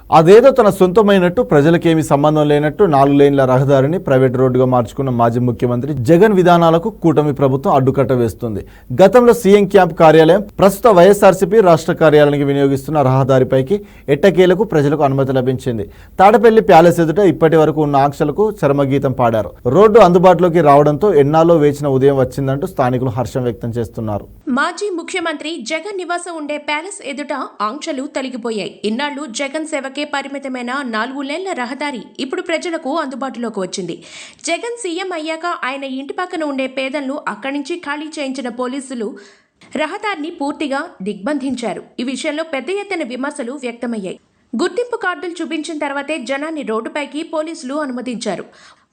అదేదో తన సొంతమైనట్టు ప్రజలకేమీ సంబంధం లేనట్టు 4 లేన్ల రహదారిని ప్రైవేట్ రోడ్డుగా మార్చుకున్న మాజీ ముఖ్యమంత్రి జగన్ విధానాలకు కూటమి ప్రభుత్వం అడ్డుకట్ట వేస్తుంది. గతంలో సీఎం క్యాంప్ కార్యాలయం, ప్రస్తుత వైఎస్ఆర్సీపీ రాష్ట్ర కార్యాలయానికి వినియోగిస్తున్న రహదారిపైకి ఎట్టకేలకు ప్రజలకు అనుమతి లభించింది. తాడపల్లి ప్యాలెస్ ఎదుట ఇప్పటి వరకు ఉన్న ఆంక్షలకు చరమగీతం పాడారు. రోడ్డు అందుబాటులోకి రావడంతో ఎన్నాళ్ళో వేచిన ఉదయం వచ్చిందంటూ స్థానికులు హర్షం వ్యక్తం చేస్తున్నారు. మాజీ ముఖ్యమంత్రి జగన్ నివాసం ఉండే ప్యాలెస్ ఎదుట ఆంక్షలు తొలగిపోయాయి. ఇన్నాళ్లు జగన్ సేవకే పరిమితమైన 4 లేన్ల రహదారి ఇప్పుడు ప్రజలకు అందుబాటులోకి వచ్చింది. జగన్ సీఎం అయ్యాక ఆయన ఇంటి పక్కన ఉండే పేదలను అక్కడి నుంచి ఖాళీ చేయించిన పోలీసులు రహదారిని పూర్తిగా దిగ్బంధించారు. ఈ విషయంలో పెద్ద ఎత్తున విమర్శలు వ్యక్తమయ్యాయి. గుర్తింపు కార్డులు చూపించిన తర్వాతే జనాన్ని రోడ్డుపైకి పోలీసులు అనుమతించారు.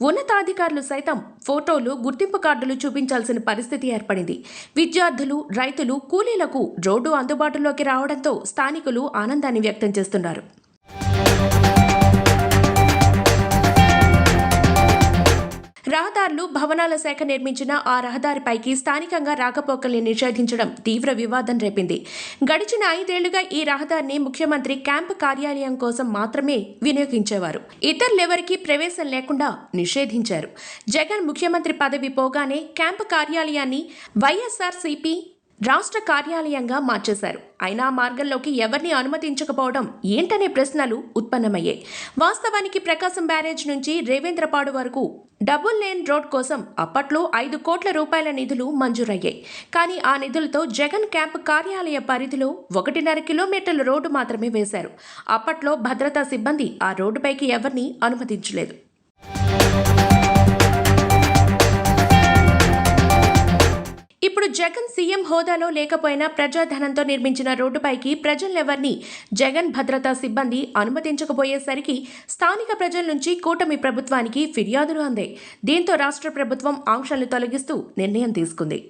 ఉన్నతాధికారులు సైతం ఫోటోలు, గుర్తింపు కార్డులు చూపించాల్సిన పరిస్థితి ఏర్పడింది. విద్యార్థులు, రైతులు, కూలీలకు రోడ్డు అందుబాటులోకి రావడంతో స్థానికులు ఆనందాన్ని వ్యక్తం చేస్తున్నారు. రహదారులు, భవనాల శాఖ నిర్మించిన ఆ రహదారిపైకి స్థానికంగా రాకపోకల్ని నిషేధించడం తీవ్ర వివాదం రేపింది. గడిచిన 5 ఏళ్లుగా ఈ రహదారిని ముఖ్యమంత్రి క్యాంపు కార్యాలయం కోసం మాత్రమే వినియోగించేవారు. ఇతరులెవరికీ ప్రవేశం లేకుండా నిషేధించారు. జగన్ ముఖ్యమంత్రి పదవి పోగానే క్యాంపు కార్యాలయాన్ని వైఎస్ఆర్సీపీ రాష్ట్ర కార్యాలయంగా మార్చేశారు. అయినా మార్గంలోకి ఎవరిని అనుమతించకపోవడం ఏంటనే ప్రశ్నలు ఉత్పన్నమయ్యాయి. వాస్తవానికి ప్రకాశం బ్యారేజ్ నుంచి రేవేంద్రపాడు వరకు డబుల్ లేన్ రోడ్ కోసం అప్పట్లో 5 కోట్ల రూపాయల నిధులు మంజూరయ్యాయి. కానీ ఆ నిధులతో జగన్ క్యాంప్ కార్యాలయ పరిధిలో 1.5 కిలోమీటర్ల రోడ్డు మాత్రమే వేశారు. అప్పట్లో భద్రతా సిబ్బంది ఆ రోడ్డుపైకి ఎవరిని అనుమతించలేదు. ఇప్పుడు జగన్ సీఎం హోదాలో లేకపోయినా ప్రజాధనంతో నిర్మించిన రోడ్డుపైకి ప్రజలెవరిని జగన్ భద్రతా సిబ్బంది అనుమతించకపోయేసరికి స్థానిక ప్రజల నుంచి కూటమి ప్రభుత్వానికి ఫిర్యాదులు అందాయి. దీంతో రాష్ట్ర ప్రభుత్వం ఆంక్షలు తొలగిస్తూ నిర్ణయం తీసుకుంది.